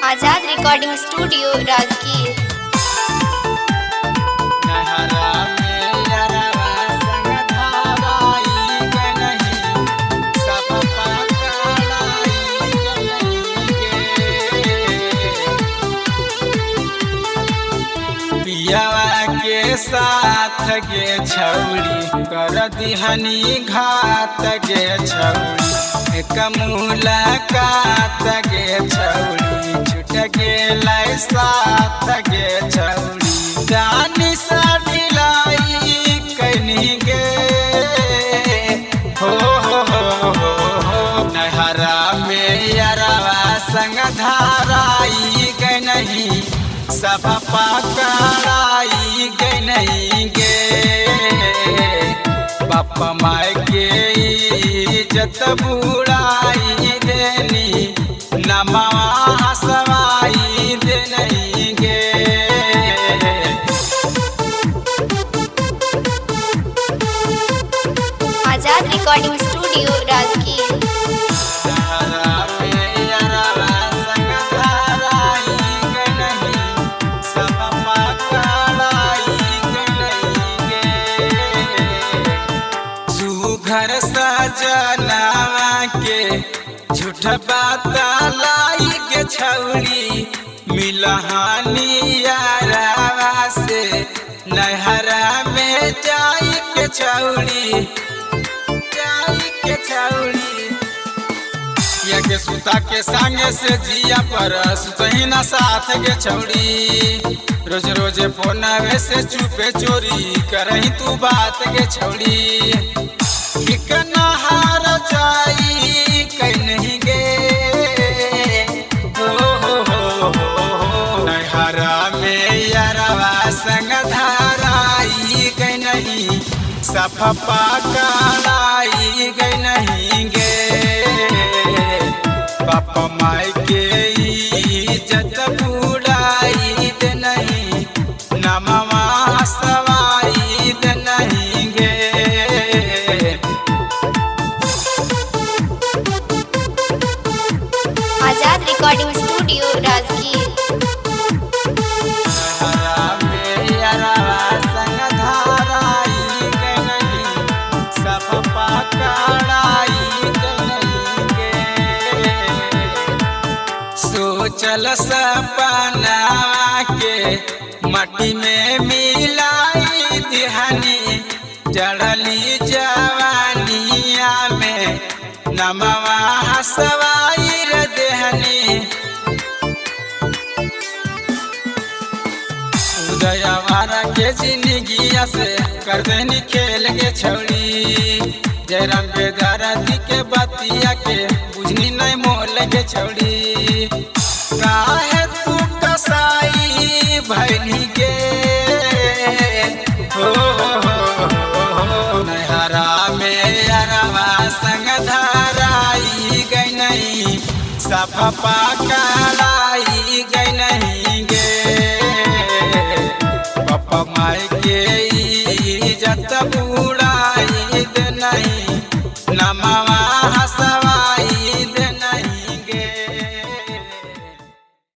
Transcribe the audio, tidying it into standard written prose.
आजाद recording studio Rajgir. पियावा के साथ गे छौड़ी कर दिहनी घात गे छौड़ी एक मुलाकात गे छौड़ी छूट गेलै साथ गे छौड़ी जानी सा ढिलाई कैनी गे हो नहरा में यारवा संग धाराई गई नहीं सब पकड़ाई गई नहीं गे बाप माय के इज्जत बुड़ाई देनी नमा हसवाई दे नहीं गे। आजाद रिकॉर्डिंग स्टूडियो राजगीर। घर सजनावा के झूठ बात लाई के छौड़ी मिलहानी यारावा से नहरा में जाई के छौड़ी या के सुता के संगे से जिया पर सुतही न साथ के छौड़ी रोज रोज फोन से चुपे चोरी करही तू बात के छौड़ी नहार जाई कहीं नहीं गे हो नहरा में यारवा संग धाराई गई नहीं सब पकड़ाई गई नहीं गे बाप माई के इज्जत बुड़ाई दे नहीं नमवा सवाई दे नहीं गे। आजाद रिकॉर्डिंग स्टूडियो राजगीर। सोचल सपनावा के मट्टी में मिलाई दिहनी चढ़ली जवानिया में नमवा हसवाई रे देहनी उदयवारा के जिंदगिया से कर देनी खेल के छौड़ी जयराम के दारादी के बतिया के बुझनी नहीं मोल के छौड़ी काहे तू कसाई भैनी गे हो नहरा में यारवा संग धाराई गई नहीं सब पकड़ाई गई नहीं गे बाप माई